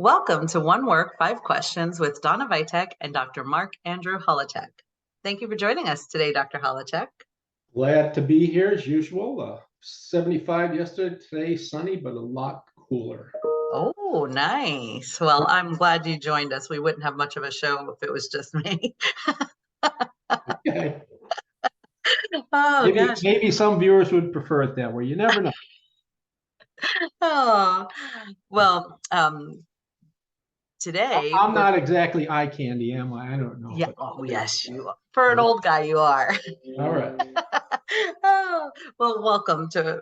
Welcome to One Work, Five Questions with Donna Vitek and Dr. Mark Andrew Holowchak. Thank you for joining us today, Dr. Holowchak. Glad to be here as usual. 75 yesterday, today sunny, but a lot cooler. Oh, nice. Well, I'm glad you joined us. We wouldn't have much of a show if it was just me. Okay. Oh, gosh. Maybe some viewers would prefer it that way. You never know. Oh, well, today I'm not exactly eye candy, am I? I don't know. Yeah. Oh, yes, you are. For an old guy, you are. All right. Oh, well, welcome to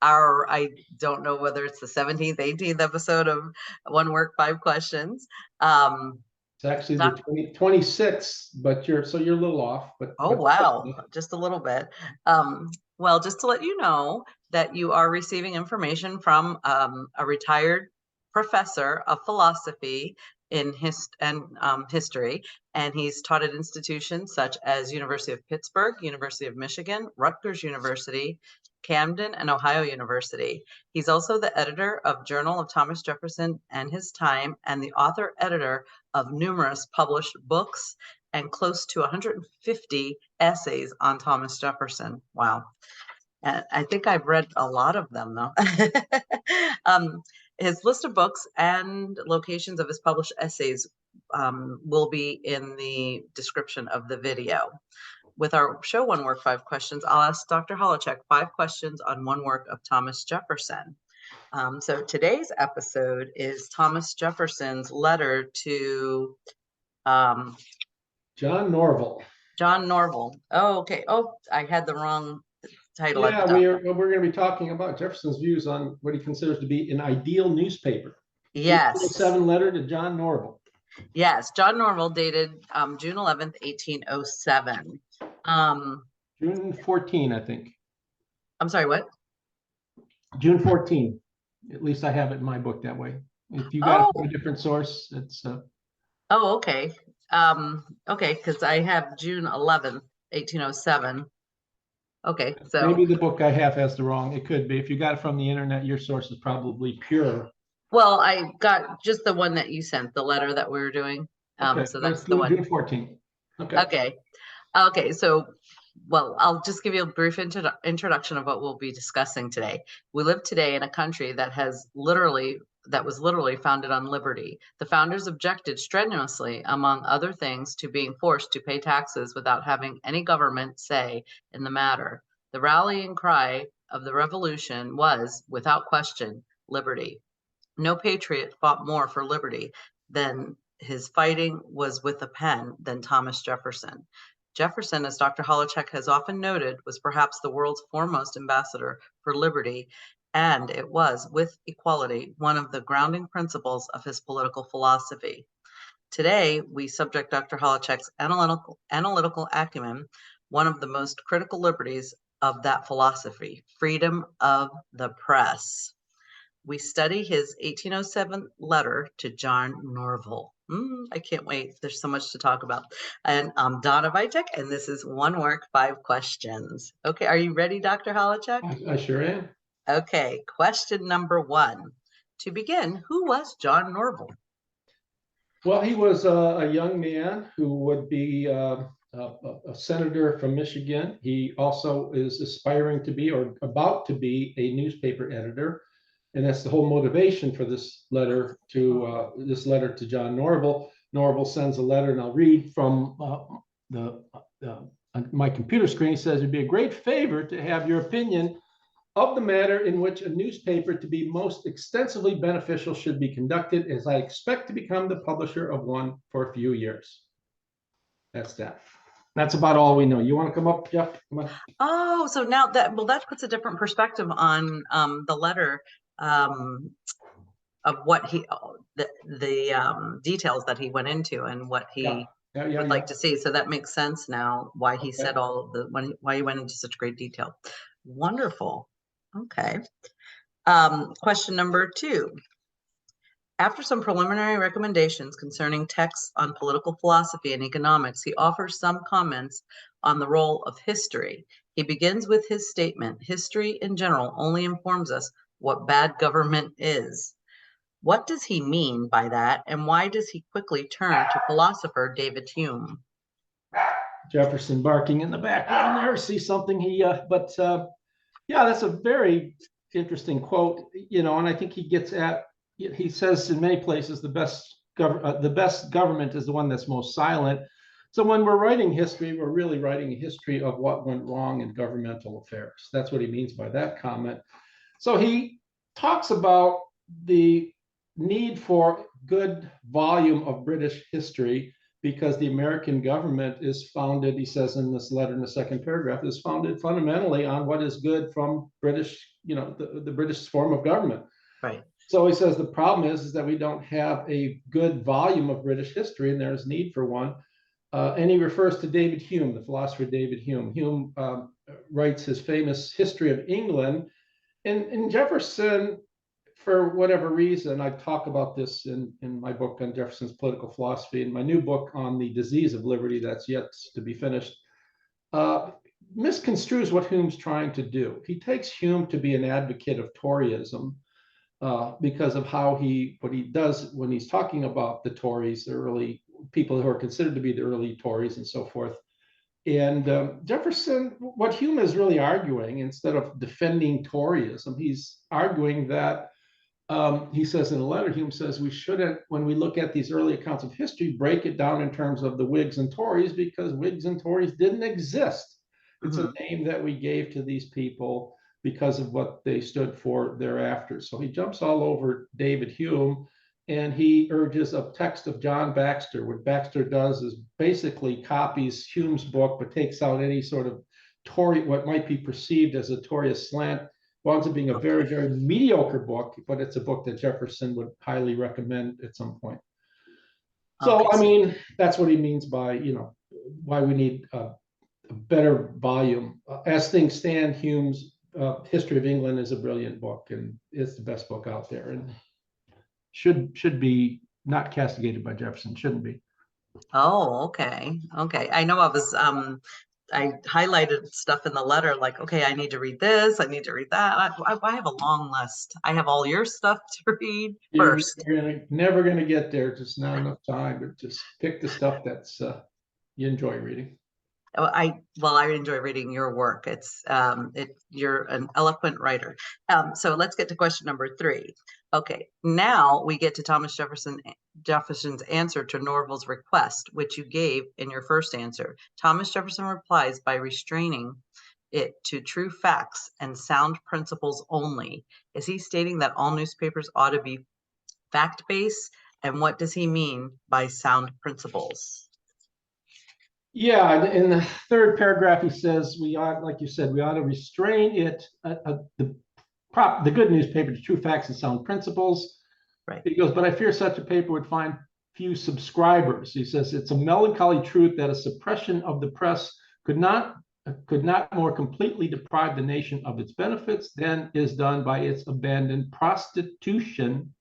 our, I don't know whether it's the 17th, 18th episode of One Work, Five Questions. It's actually the 26th, but you're a little off. But wow, just a little bit. Well, just to let you know that you are receiving information from a retired professor of philosophy in history, and he's taught at institutions such as University of Pittsburgh, University of Michigan, Rutgers University, Camden, and Ohio University. He's also the editor of Journal of Thomas Jefferson and His Time, and the author-editor of numerous published books and close to 150 essays on Thomas Jefferson. Wow. And I think I've read a lot of them, though. His list of books and locations of his published essays will be in the description of the video. With our show One Work, Five Questions, I'll ask Dr. Holowchak 5 questions on one work of Thomas Jefferson. So today's episode is Thomas Jefferson's letter to John Norvell. John Norvell. Oh, okay. Oh, I had the wrong title. Yeah, we're going to be talking about Jefferson's views on what he considers to be an ideal newspaper. Yes. 7 letter to John Norvell. Yes, John Norvell, dated June 11th, 1807. June 14, I think. I'm sorry, what? June 14. At least I have it in my book that way. If you got a different source, it's Oh, okay. Okay, because I have June 11th, 1807. Okay, so maybe the book I have has the wrong. It could be. If you got it from the internet, your source is probably pure. Well, I got just the one that you sent, the letter that we were doing. Okay, So that's the one. June 14. Okay. So, well, I'll just give you a brief introduction of what we'll be discussing today. We live today in a country that was literally founded on liberty. The founders objected strenuously, among other things, to being forced to pay taxes without having any government say in the matter. The rallying cry of the revolution was, without question, liberty. No patriot fought more for liberty than his fighting was with a pen than Thomas Jefferson. Jefferson, as Dr. Holowchak has often noted, was perhaps the world's foremost ambassador for liberty, and it was, with equality, one of the grounding principles of his political philosophy. Today, we subject Dr. Holowchak's analytical acumen, one of the most critical liberties of that philosophy, freedom of the press. We study his 1807 letter to John Norvell. I can't wait. There's so much to talk about. And I'm Donna Vitek, and this is One Work, Five Questions. Okay, are you ready, Dr. Holowchak? I sure am. Okay, question number 1. To begin, who was John Norvell? Well, he was a young man who would be a senator from Michigan. He also is aspiring to be, or about to be, a newspaper editor. And that's the whole motivation for this letter to John Norvell. Norvell sends a letter, and I'll read from my computer screen. He says, it'd be a great favor to have your opinion of the matter in which a newspaper to be most extensively beneficial should be conducted, as I expect to become the publisher of one for a few years. That's that. That's about all we know. You want to come up, Jeff? Come on. Oh, so now that puts a different perspective on the letter. Of what the details that he went into and what he would like to see. So that makes sense now why he said all of why he went into such great detail. Wonderful. Okay. Question number 2. After some preliminary recommendations concerning texts on political philosophy and economics, he offers some comments on the role of history. He begins with his statement, history in general only informs us what bad government is. What does he mean by that, and why does he quickly turn to philosopher David Hume? Jefferson barking in the background there. See something yeah, that's a very interesting quote, and I think he gets at, he says in many places, the best government is the one that's most silent. So when we're writing history, we're really writing a history of what went wrong in governmental affairs. That's what he means by that comment. So he talks about the need for good volume of British history because the American government is founded, he says in this letter in the second paragraph, is founded fundamentally on what is good from British, the British form of government. Right. So he says the problem is that we don't have a good volume of British history, and there's need for one. And he refers to David Hume, the philosopher David Hume. Hume writes his famous History of England. And Jefferson, for whatever reason, I talk about this in my book on Jefferson's political philosophy, and my new book on the disease of liberty that's yet to be finished, misconstrues what Hume's trying to do. He takes Hume to be an advocate of Toryism because of what he does when he's talking about the Tories, the early people who are considered to be the early Tories and so forth. And Jefferson, what Hume is really arguing, instead of defending Toryism, he's arguing that, he says in a letter, Hume says we shouldn't, when we look at these early accounts of history, break it down in terms of the Whigs and Tories, because Whigs and Tories didn't exist. It's a name that we gave to these people because of what they stood for thereafter. So he jumps all over David Hume, and he urges a text of John Baxter. What Baxter does is basically copies Hume's book, but takes out any sort of Tory, what might be perceived as a Tory slant. Winds up being a very, very mediocre book, but it's a book that Jefferson would highly recommend at some point. So, Okay. I mean, that's what he means by, why we need a better volume. As things stand, Hume's History of England is a brilliant book, and it's the best book out there, and should be not castigated by Jefferson, shouldn't be. Oh, okay. Okay. I know I highlighted stuff in the letter like, okay, I need to read this, I need to read that. I have a long list. I have all your stuff to read first. You're never gonna get there, just not enough time, but just pick the stuff that's you enjoy reading. I enjoy reading your work. You're an eloquent writer. So let's get to question number 3. Okay, now we get to Thomas Jefferson's answer to Norvell's request, which you gave in your first answer. Thomas Jefferson replies by restraining it to true facts and sound principles only. Is he stating that all newspapers ought to be fact-based? And what does he mean by sound principles? Yeah, in the third paragraph, he says we ought, like you said, we ought to restrain it, the good newspaper to true facts and sound principles. Right. He goes, but I fear such a paper would find few subscribers. He says it's a melancholy truth that a suppression of the press could not more completely deprive the nation of its benefits than is done by its abandoned prostitution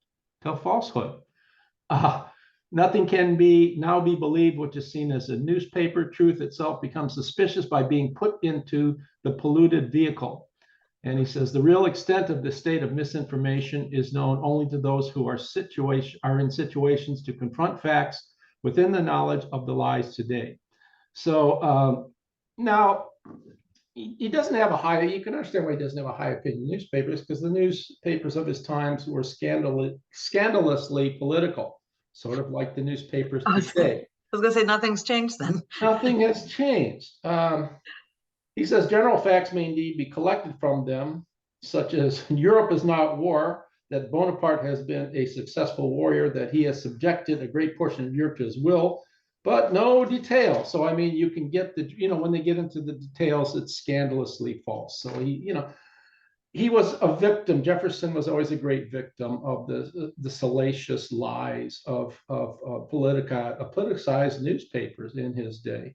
to falsehood. Nothing can now be believed which is seen as a newspaper. Truth itself becomes suspicious by being put into the polluted vehicle. And he says the real extent of the state of misinformation is known only to those who are in situations to confront facts within the knowledge of the lies today. So now he doesn't have you can understand why he doesn't have a high opinion newspapers, because the newspapers of his times were scandalously political, sort of like the newspapers today. I was going to say nothing's changed then. Nothing has changed. He says general facts may indeed be collected from them, such as Europe is not at war, that Bonaparte has been a successful warrior, that he has subjected a great portion of Europe to his will, but no details. So, I mean, you can get when they get into the details, it's scandalously false. So he was a victim. Jefferson was always a great victim of the salacious lies of politicized newspapers in his day.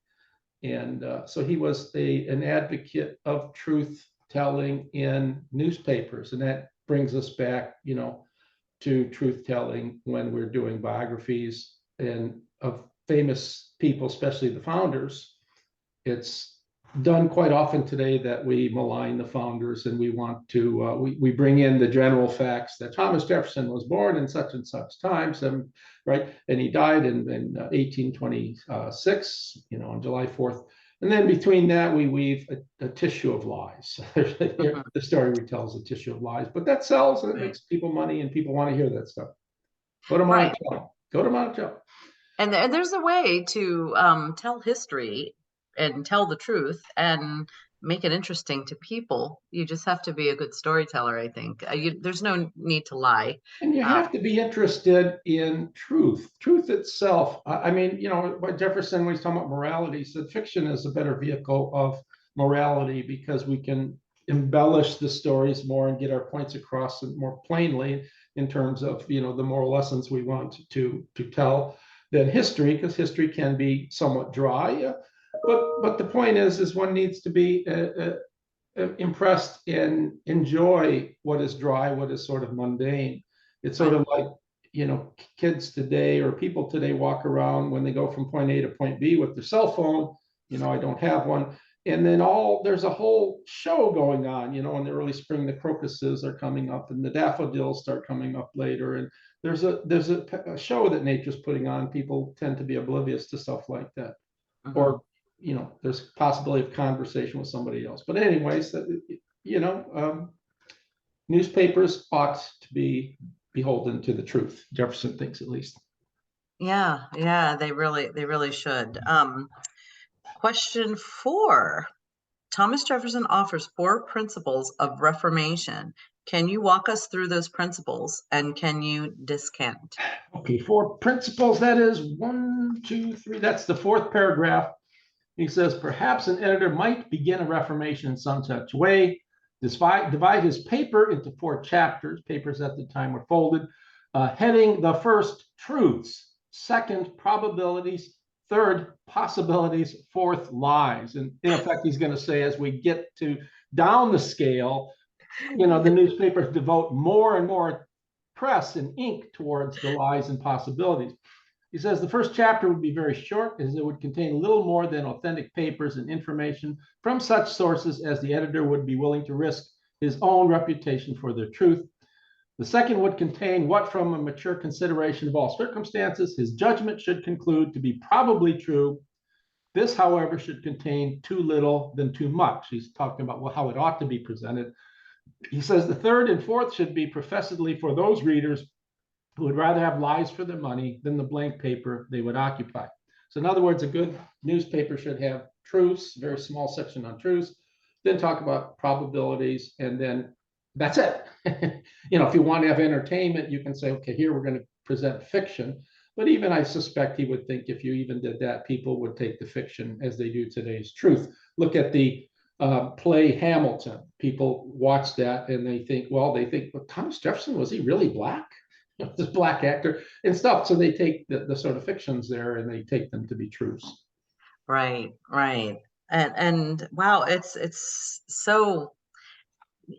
And so he was an advocate of truth telling in newspapers. And that brings us back, to truth telling when we're doing biographies of famous people, especially the founders. It's done quite often today that we malign the founders and we want to we bring in the general facts that Thomas Jefferson was born in such and such times, and right, and he died in 1826, on July 4th. And then between that, we weave a tissue of lies. The story we tell is a tissue of lies, but that sells and it makes people money, and people want to hear that stuff. Go to Monticello. Go to Monticello. And there's a way to tell history and tell the truth and make it interesting to people. You just have to be a good storyteller, I think. There's no need to lie. And you have to be interested in truth itself. I mean, what Jefferson, when he's talking about morality, said fiction is a better vehicle of morality because we can embellish the stories more and get our points across more plainly in terms of, the moral lessons we want to tell than history, because history can be somewhat dry. But the point is one needs to be impressed and enjoy what is dry, what is sort of mundane. It's sort of like, kids today or people today walk around when they go from point A to point B with their cell phone. I don't have one. And then there's a whole show going on, in the early spring, the crocuses are coming up and the daffodils start coming up later. And there's a show that nature's putting on. People tend to be oblivious to stuff like that. Or, there's possibility of conversation with somebody else. But anyways, newspapers ought to be beholden to the truth. Jefferson thinks, at least. Yeah, they really should. Question 4. Thomas Jefferson offers 4 principles of reformation. Can you walk us through those principles, and can you descant? Okay, 4 principles. That is 1, 2, 3. That's the 4th paragraph. He says, perhaps an editor might begin a reformation in some such way, divide his paper into 4 chapters. Papers at the time were folded, heading the first, truths; second, probabilities; third, possibilities; fourth, lies. And in effect, he's going to say, as we get to down the scale, the newspapers devote more and more press and ink towards the lies and possibilities. He says the first chapter would be very short, as it would contain little more than authentic papers and information from such sources as the editor would be willing to risk his own reputation for their truth. The second would contain what, from a mature consideration of all circumstances, his judgment should conclude to be probably true. This, however, should contain too little than too much. He's talking about how it ought to be presented. He says the third and fourth should be professedly for those readers who would rather have lies for their money than the blank paper they would occupy. So in other words, a good newspaper should have truths, very small section on truths, then talk about probabilities, and then that's it. If you want to have entertainment, you can say, okay, here we're going to present fiction. But even I suspect he would think if you even did that, people would take the fiction as they do today's truth. Look at the play Hamilton. People watch that and they think, well, Thomas Jefferson, was he really black? This black actor and stuff. So they take the sort of fictions there and they take them to be truths. Right. And wow, it's so.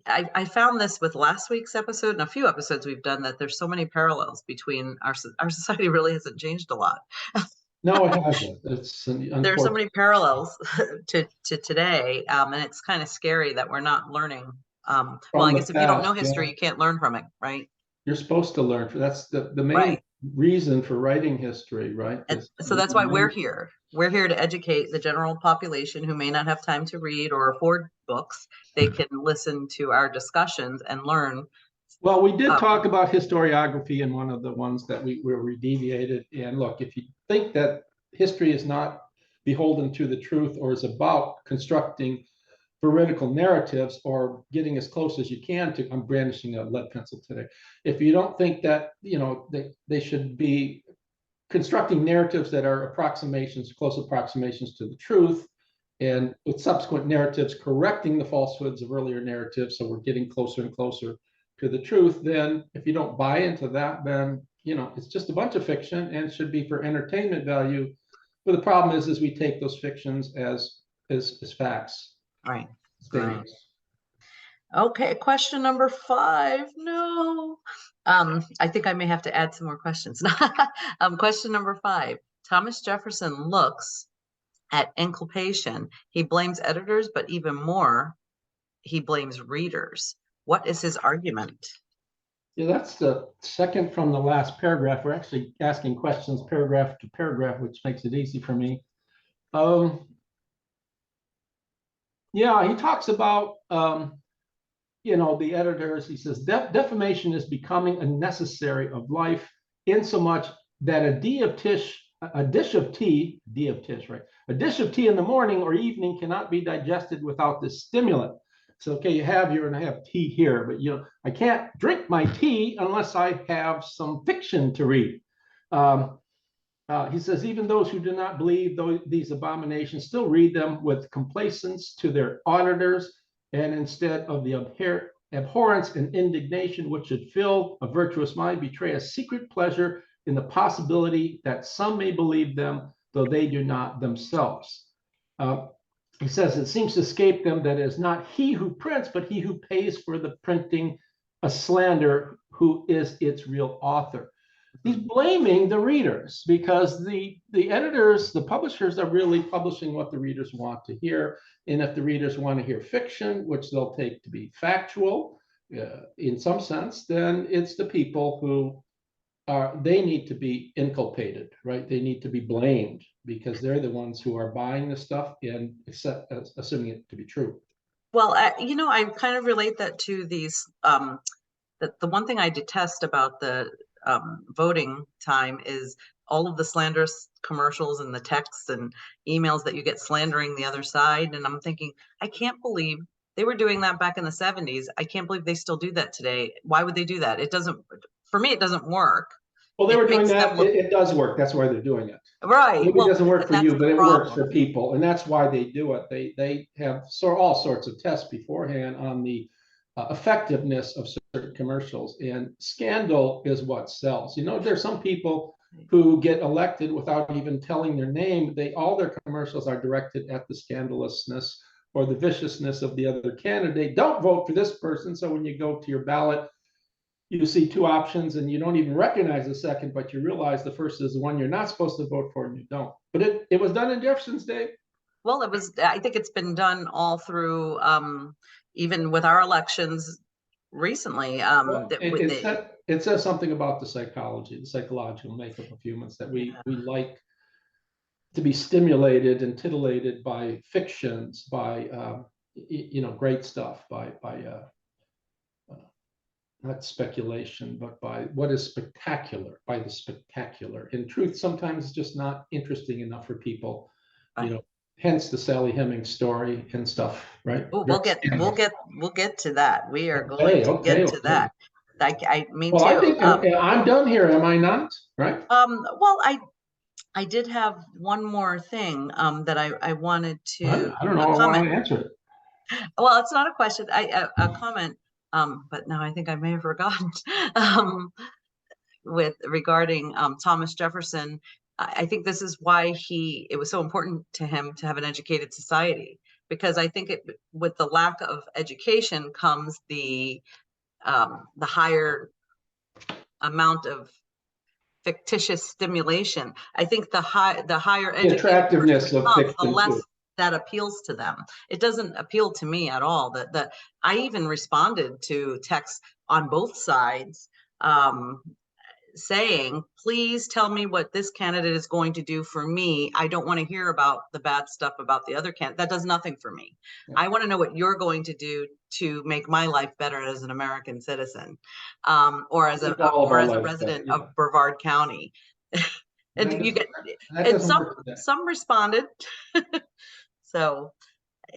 I found this with last week's episode and a few episodes we've done, that there's so many parallels between our society. Really hasn't changed a lot. No, it hasn't. There are so many parallels to today, and it's kind of scary that we're not learning. Well, I guess if you don't know history, you can't learn from it, right? You're supposed to learn. That's the main reason for writing history, right? So that's why we're here. We're here to educate the general population who may not have time to read or afford books. They can listen to our discussions and learn. Well, we did talk about historiography in one of the ones that we deviated. And look, if you think that history is not beholden to the truth or is about constructing veridical narratives or getting as close as you can to, I'm brandishing a lead pencil today. If you don't think that, they should be constructing narratives that are close approximations to the truth, and with subsequent narratives correcting the falsehoods of earlier narratives, so we're getting closer and closer to the truth, then if you don't buy into that, then, it's just a bunch of fiction and should be for entertainment value. But the problem is we take those fictions as facts. Right. Okay, question number 5. No. I think I may have to add some more questions. Question number 5. Thomas Jefferson looks at inculpation, he blames editors, but even more, he blames readers. What is his argument? Yeah, that's the second from the last paragraph. We're actually asking questions paragraph to paragraph, which makes it easy for me. Yeah, he talks about the editors. He says defamation is becoming a necessary of life, insomuch that a dish of tea in the morning or evening cannot be digested without this stimulant. So, okay, you're going to have tea here, but I can't drink my tea unless I have some fiction to read. He says, even those who do not believe these abominations still read them with complacence to their auditors, and instead of the abhorrence and indignation which should fill a virtuous mind, betray a secret pleasure in the possibility that some may believe them, though they do not themselves. He says, it seems to escape them that it is not he who prints, but he who pays for the printing a slander, who is its real author. He's blaming the readers because the editors, the publishers are really publishing what the readers want to hear. And if the readers want to hear fiction, which they'll take to be factual in some sense, then it's the people who they need to be inculpated, right? They need to be blamed because they're the ones who are buying the stuff and assuming it to be true. Well, I kind of relate that to these, the one thing I detest about the voting time is all of the slanderous commercials and the texts and emails that you get slandering the other side. And I'm thinking, I can't believe they were doing that back in the 70s. I can't believe they still do that today. Why would they do that? For me, it doesn't work. Well, they were doing that. It does work. That's why they're doing it. Right. Maybe it doesn't work for you, but it works for people. And that's why they do it. They have all sorts of tests beforehand on the effectiveness of certain commercials, and scandal is what sells. There's some people who get elected without even telling their name. All their commercials are directed at the scandalousness or the viciousness of the other candidate. Don't vote for this person. So when you go to your ballot, you see two options and you don't even recognize the second, but you realize the first is the one you're not supposed to vote for and you don't. But it was done in Jefferson's day. Well, I think it's been done all through, even with our elections recently. It says something about the psychological makeup of humans, that we like to be stimulated and titillated by fictions, by great stuff, by not speculation, but by what is spectacular, by the spectacular. In truth, sometimes it's just not interesting enough for people, hence the Sally Hemings story and stuff, right? We'll get to that. We are going to get to that. I mean, well, I think I'm done here, am I not? Right? Well, I did have one more thing that I wanted to. I don't know. I want to answer it. Well, it's not a question. A comment. But now I think I may have forgotten. Regarding Thomas Jefferson, I think this is why it was so important to him to have an educated society, because I think with the lack of education comes the higher amount of fictitious stimulation. I think the higher the attractiveness of fiction, the less that appeals to them. It doesn't appeal to me at all. That I even responded to texts on both sides saying, please tell me what this candidate is going to do for me. I don't want to hear about the bad stuff about the other candidate. That does nothing for me. Yeah. I want to know what you're going to do to make my life better as an American citizen, or as a resident of Brevard County. And some responded. So,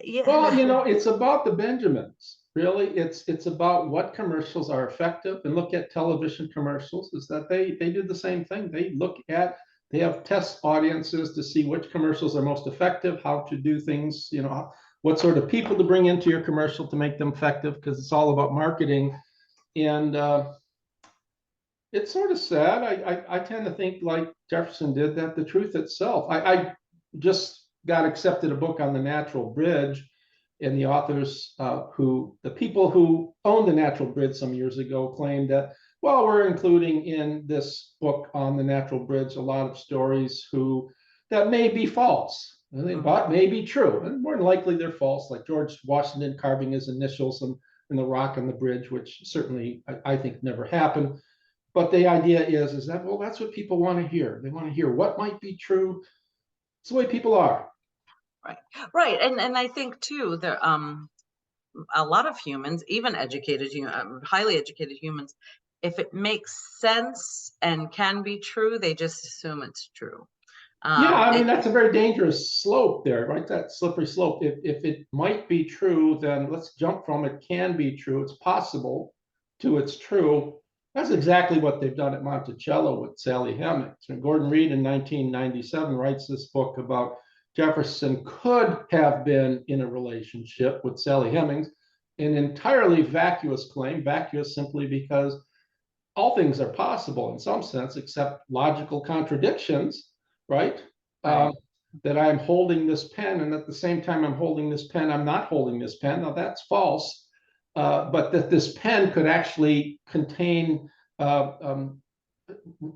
yeah. Well, it's about the Benjamins. Really, it's about what commercials are effective. And look at television commercials, is that they do the same thing. They have test audiences to see which commercials are most effective, how to do things, what sort of people to bring into your commercial to make them effective, because it's all about marketing. And it's sort of sad. I tend to think, like Jefferson did, that the truth itself. I just got accepted a book on the Natural Bridge, and the authors the people who owned the Natural Bridge some years ago claimed that, well, we're including in this book on the Natural Bridge a lot of stories that may be false. And they bought may be true, and more than likely they're false, like George Washington carving his initials in the rock on the bridge, which certainly I think never happened. But the idea is that, well, that's what people want to hear. They want to hear what might be true. It's the way people are. Right, right, and I think too that a lot of humans, even educated, highly educated humans, if it makes sense and can be true, they just assume it's true. Yeah, I mean, It, that's a very dangerous slope there, right? That slippery slope. If it might be true, then let's jump from it can be true, it's possible, to it's true. That's exactly what they've done at Monticello with Sally Hemings. And Gordon Reed in 1997 writes this book about Jefferson could have been in a relationship with Sally Hemings, an entirely vacuous claim, vacuous simply because all things are possible in some sense, except logical contradictions, right? right. That I'm holding this pen, and at the same time I'm holding this pen, I'm not holding this pen. Now that's false, but that this pen could actually contain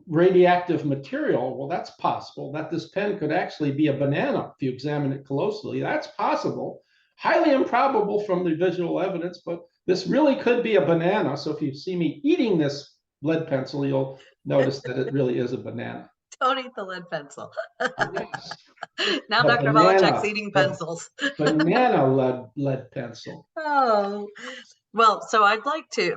radioactive material, well, that's possible. That this pen could actually be a banana if you examine it closely, that's possible. Highly improbable from the visual evidence, but this really could be a banana. So if you see me eating this lead pencil, you'll notice that it really is a banana. Don't eat the lead pencil. Yes, Now the Dr. Holowchak's banana, eating the pencils. banana lead pencil. Oh, well, so I'd like to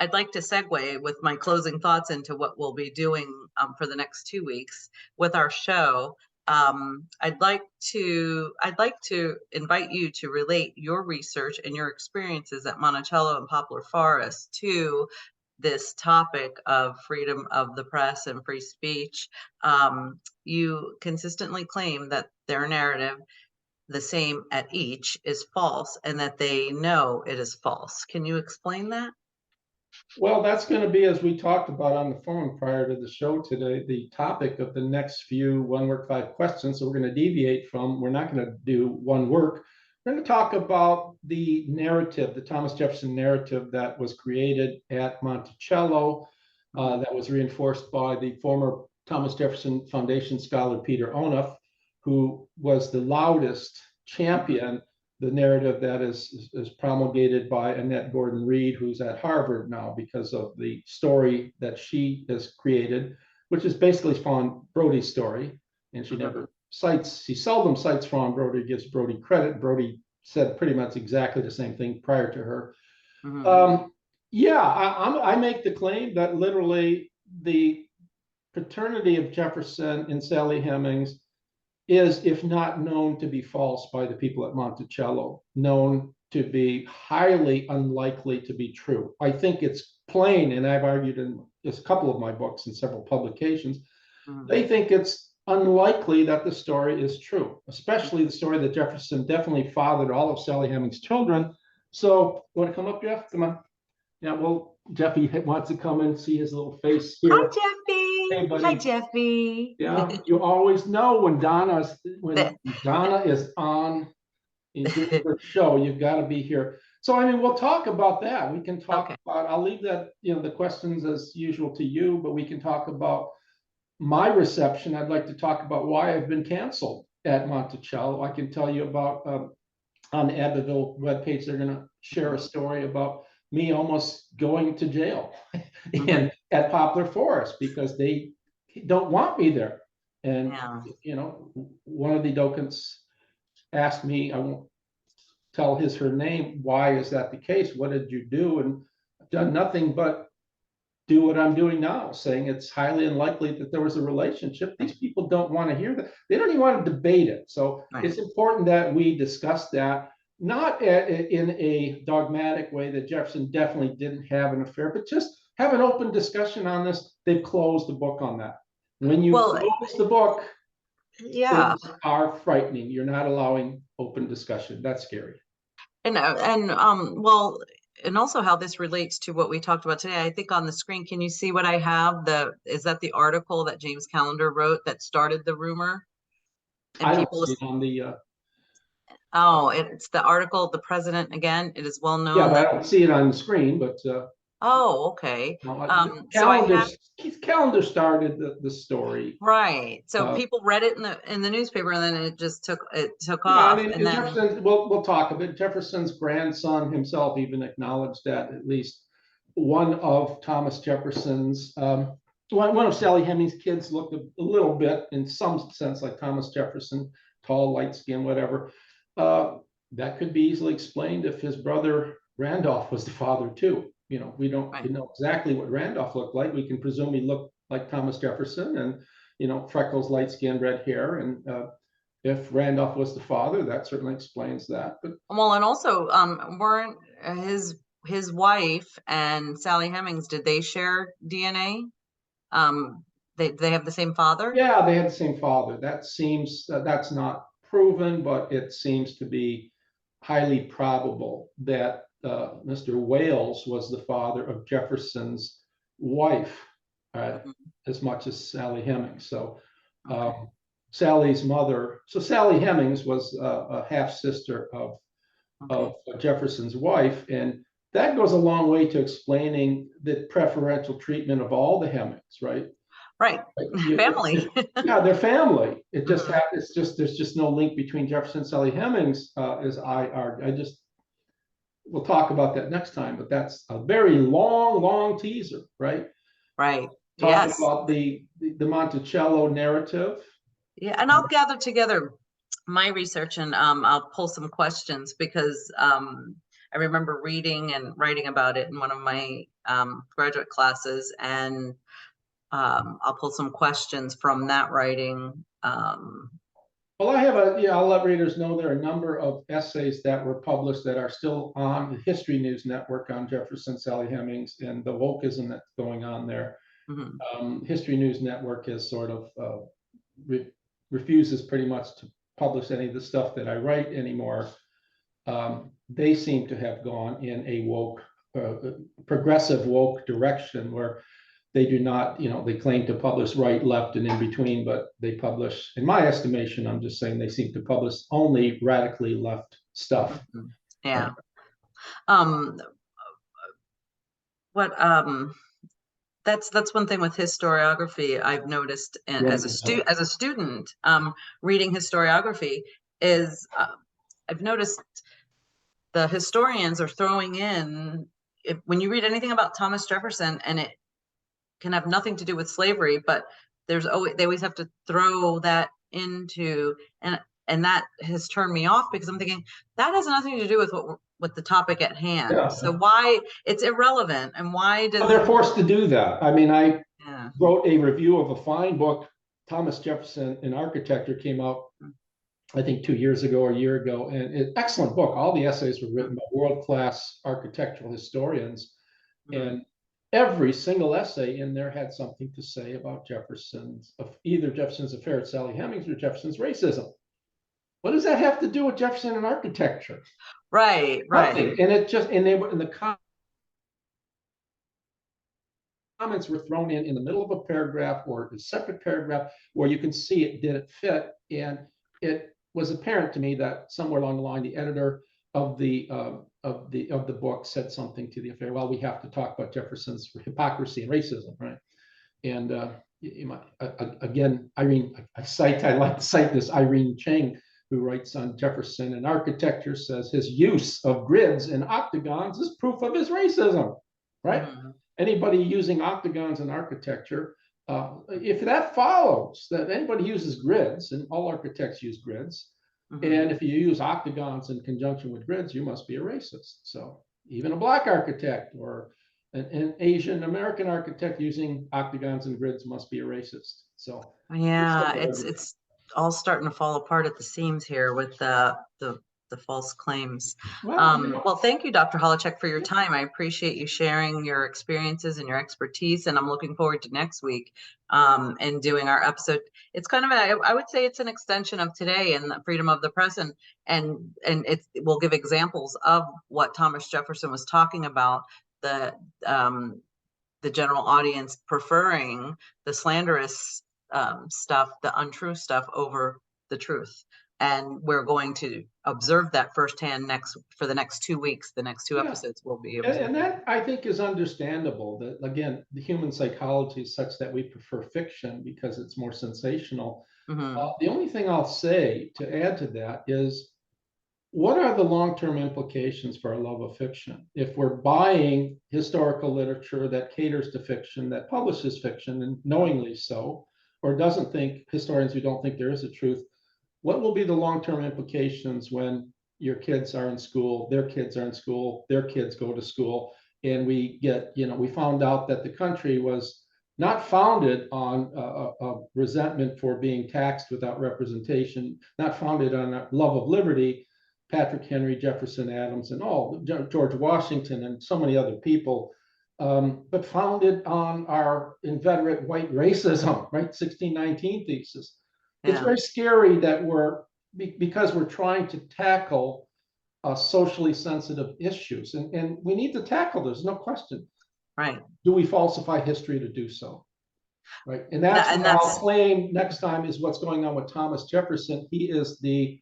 segue with my closing thoughts into what we'll be doing for the next 2 weeks with our show. I'd like to invite you to relate your research and your experiences at Monticello and Poplar Forest to this topic of freedom of the press and free speech. You consistently claim that their narrative, the same at each, is false and that they know it is false. Can you explain that? Well, that's going to be, as we talked about on the phone prior to the show today, the topic of the next few one work, 5 questions. So we're going to deviate from, we're not going to do one work. We're going to talk about the narrative, the Thomas Jefferson narrative that was created at Monticello, that was reinforced by the former Thomas Jefferson Foundation scholar, Peter Onuf, who was the loudest champion the narrative that is promulgated by Annette Gordon Reed, who's at Harvard now because of the story that she has created, which is basically Fawn Brody's story. And she never cites, she seldom cites Fawn Brody, gives Brody credit. Brody said pretty much exactly the same thing prior to her. Yeah, I make the claim that literally the paternity of Jefferson and Sally Hemings is, if not known to be false by the people at Monticello, known to be highly unlikely to be true. I think it's plain, and I've argued in a couple of my books and several publications, they think it's unlikely that the story is true, especially the story that Jefferson definitely fathered all of Sally Hemings' children. So, want to come up, Jeff? Come on. Yeah, well, Jeffy wants to come and see his little face Hi, here. Jeffy. Hey, buddy. Hi, Jeffy. Yeah, you always know when Donna is on in doing her show, you've got to be here. So I mean, we'll talk about that. We can talk Okay. about, I'll leave that, the questions as usual to you, but we can talk about my reception. I'd like to talk about why I've been canceled at Monticello. I can tell you about on the Abbeville webpage, they're going to share a story about me almost going to jail and at Poplar Forest because they don't want me there. And, Yeah. one of the docents asked me, I won't tell her name, why is that the case? What did you do? And I've done nothing but do what I'm doing now, saying it's highly unlikely that there was a relationship. These people don't want to hear that. They don't even want to debate it. So it's important that we discuss that, not in a dogmatic way that Jefferson definitely didn't have an affair, but just have an open discussion on this. They've closed the book on that. When you close the book, yeah, things are frightening. You're not allowing open discussion. That's scary. and well, and also how this relates to what we talked about today. I think on the screen, can you see what I have? Is that the article that James Callender wrote that started the rumor? And I don't see it on the. Oh, it's the article, the president, again, it is well known Yeah, but I that don't see it on the screen, but. Oh, okay. So I Calendar, have, Keith Callender started the story. right. So Uh, people read it in the newspaper, and then it took yeah, I off, mean, and then. Jefferson, we'll talk a bit. Jefferson's grandson himself even acknowledged that at least one of Thomas Jefferson's, one of Sally Hemings' kids looked a little bit, in some sense, like Thomas Jefferson, tall, light skin, whatever. That could be easily explained if his brother Randolph was the father too. You know, we don't Right. know exactly what Randolph looked like. We can presume he looked like Thomas Jefferson, and freckles, light skin, red hair, and if Randolph was the father, that certainly explains that. But Well, and also, weren't his wife and Sally Hemings, did they share DNA? They have the same father? yeah, they had the same father. That seems that's not proven, but it seems to be highly probable that Mr. Wales was the father of Jefferson's wife, Mhm. as much as Sally Hemings. So Okay. Sally's mother, so Sally Hemings was a half sister Okay. of Jefferson's wife, and that goes a long way to explaining the preferential treatment of all the Hemings, right? Right. Family. Yeah, they're family. It just Mhm. it's just there's just no link between Jefferson and Sally Hemings, as I argue. We'll talk about that next time, but that's a very long teaser, right? Right. Talking Yes. about the Monticello narrative. Yeah, and I'll gather together my research, and I'll pull some questions because I remember reading and writing about it in one of my graduate classes, and I'll pull some questions from that writing. Well, yeah, I'll let readers know there are a number of essays that were published that are still on the History News Network on Jefferson, Sally Hemings, and the wokeism that's going on there. Mhm. History News Network has sort of refuses pretty much to publish any of the stuff that I write anymore. They seem to have gone in a progressive woke direction where they do not, they claim to publish right, left, and in between, but they publish, in my estimation, I'm just saying they seem to publish only radically left stuff. Mhm. Yeah. Um, what that's one thing with historiography I've noticed as a student reading historiography is I've noticed the historians are throwing in when you read anything about Thomas Jefferson, and it can have nothing to do with slavery, but they always have to throw that into, and that has turned me off because I'm thinking that has nothing to do with the topic at hand. Yeah. So why it's irrelevant, and why Well, does they're forced to do that. I mean, I yeah. wrote a review of a fine book, Thomas Jefferson in Architecture, came out, I think, 2 years ago or a year ago, and an excellent book. All the essays were written by world-class architectural historians, Mm-hmm. and every single essay in there had something to say about either Jefferson's affair at Sally Hemings or Jefferson's racism. What does that have to do with Jefferson and architecture? Right, Nothing. right. And it just, and they were in the comments were thrown in the middle of a paragraph or a separate paragraph where you can see it didn't fit. And it was apparent to me that somewhere along the line, the editor of the book said something to the effect, well, we have to talk about Jefferson's hypocrisy and racism, right? And again, Irene, I like to cite this Irene Cheng, who writes on Jefferson and architecture, says his use of grids and octagons is proof of his racism, right? Mm-hmm. Anybody using octagons in architecture, if that follows that anybody uses grids, and all architects use grids, Mm-hmm. and if you use octagons in conjunction with grids, you must be a racist. So even a black architect or an Asian American architect using octagons and grids must be a racist. So Yeah, it's all starting to fall apart at the seams here with the false claims. well, Well, thank you, Dr. Holowchak, for your time. I appreciate you sharing your experiences and your expertise, and I'm looking forward to next week and doing our episode. It's kind of I would say it's an extension of today and the freedom of the press, and it will give examples of what Thomas Jefferson was talking about. The the general audience preferring the slanderous stuff, the untrue stuff over the truth. And we're going to observe that firsthand for the next 2 weeks. The next two Yeah. episodes will be And observing. that I think is understandable. That again, the human psychology is such that we prefer fiction because it's more sensational. Hmm. The only thing I'll say to add to that is, what are the long-term implications for our love of fiction? If we're buying historical literature that caters to fiction, that publishes fiction, and knowingly so, or doesn't think, historians who don't think there is a truth, what will be the long-term implications when your kids are in school, their kids are in school, their kids go to school, and we get, we found out that the country was not founded on a resentment for being taxed without representation, not founded on a love of liberty. Patrick Henry, Jefferson, Adams, and all George Washington, and so many other people, but founded on our inveterate white racism, right? 1619 thesis. It's Yeah. very scary that because we're trying to tackle socially sensitive issues, and we need to tackle this, no question. Right. Do we falsify history to do so? Right. And that's And what I'll that's claim next time is what's going on with Thomas Jefferson. He is the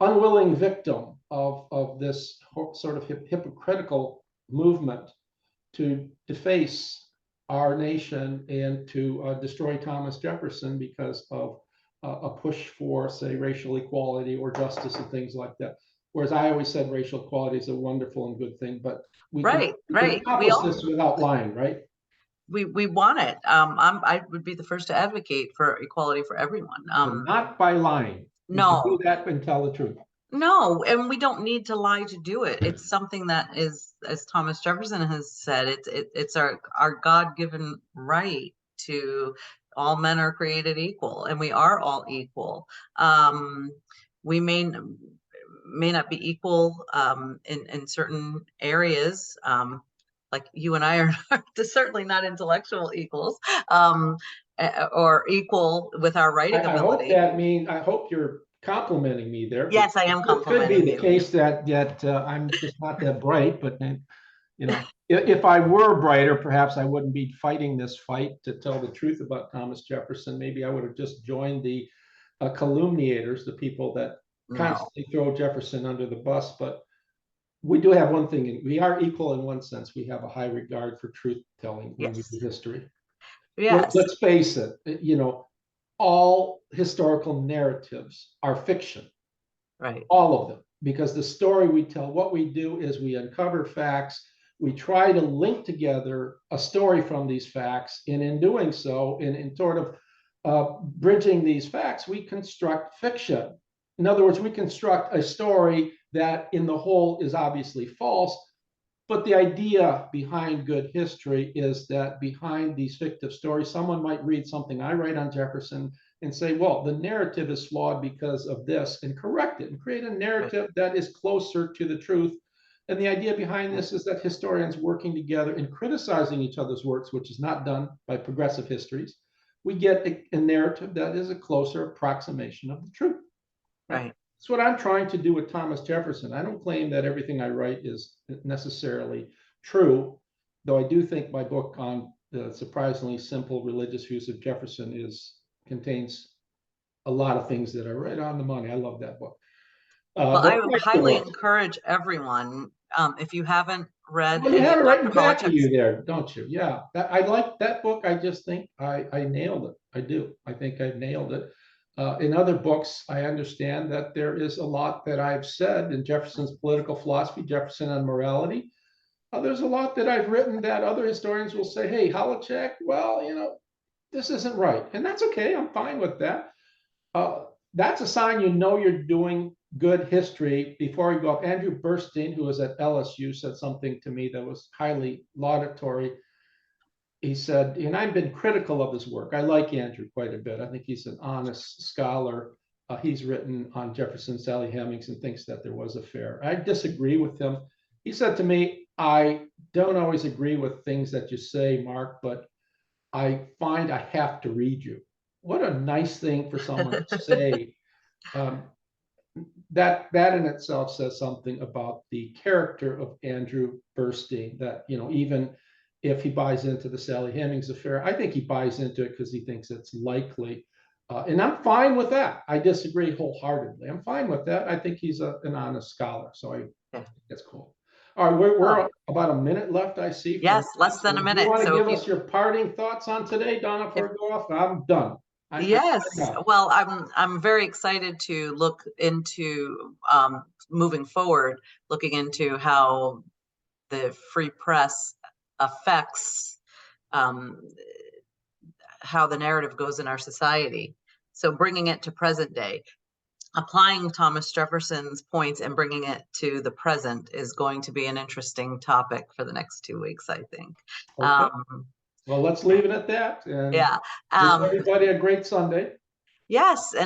unwilling victim of this sort of hypocritical movement to deface our nation and to destroy Thomas Jefferson because of a push for, say, racial equality or justice and things like that. Whereas I always said racial equality is a wonderful and good thing, but we can right. we can Right. We accomplish all this without lying, right? we want it. I would be the first to advocate for equality for everyone. But not by lying. We can do No, that and tell the truth. no, and we don't need to lie to do it. It's something that is, as Thomas Jefferson has said, it's our God-given right to all men are created equal, and we are all equal. We may not be equal in certain areas. Like you and I are certainly not intellectual equals, or equal with our writing I hope ability. I hope you're complimenting me there, because Yes, I am it could be complimenting the you. case that I'm just not that bright. But if I were brighter, perhaps I wouldn't be fighting this fight to tell the truth about Thomas Jefferson. Maybe I would have just joined the calumniators, the people that No. constantly throw Jefferson under the bus. But we do have one thing: we are equal in one sense. We have a high regard for truth telling when we do Yes. history. Yes. Let's face it, all historical narratives are fiction, Right. all of them, because the story we tell, what we do is we uncover facts, we try to link together a story from these facts, and in doing so, in sort of bridging these facts, we construct fiction. In other words, we construct a story that in the whole is obviously false, but the idea behind good history is that behind these fictive stories, someone might read something I write on Jefferson and say, well, the narrative is flawed because of this, and correct it and create a Right. narrative that is closer to the truth. And the idea behind this is that historians working together and criticizing each other's works, which is not done by progressive histories, we get a narrative that is a closer approximation of the truth. Right? Right. That's what I'm trying to do with Thomas Jefferson. I don't claim that everything I write is necessarily true, though I do think my book on the surprisingly simple religious views of Jefferson contains a lot of things that are right on the money. I love that book. Well, But I back to the highly book. encourage everyone, if you haven't read Well, you any have of it right Dr. in back of Holowchak's, you there, don't you? Yeah, I like that book. I just think I nailed it. I do. I think I nailed it. In other books, I understand that there is a lot that I've said in Jefferson's political philosophy, Jefferson on morality. There's a lot that I've written that other historians will say, hey, Holowchak, well, this isn't right. And that's okay. I'm fine with that. That's a sign you're doing good history before you go up. Andrew Burstein, who was at LSU, said something to me that was highly laudatory. He said, and I've been critical of his work. I like Andrew quite a bit. I think he's an honest scholar. He's written on Jefferson, Sally Hemings, and thinks that there was a fair. I disagree with him. He said to me, I don't always agree with things that you say, Mark, but I find I have to read you. What a nice thing for someone to say. Um, that in itself says something about the character of Andrew Burstein, that even if he buys into the Sally Hemings affair, I think he buys into it because he thinks it's likely. And I'm fine with that. I disagree wholeheartedly. I'm fine with that. I think he's an honest scholar, so I think that's cool. All right, we're about a minute left, I see. Yes, less than a Do you minute. want to So give us your parting thoughts on today, Donna, before we go off? I'm done. yes, well, I'm very excited to look into moving forward, looking into how the free press affects how the narrative goes in our society. So bringing it to present day, applying Thomas Jefferson's points and bringing it to the present is going to be an interesting topic for the next 2 weeks, I think. Okay. Well, let's leave it at that. And Yeah. wish everybody a great Sunday. Yes. And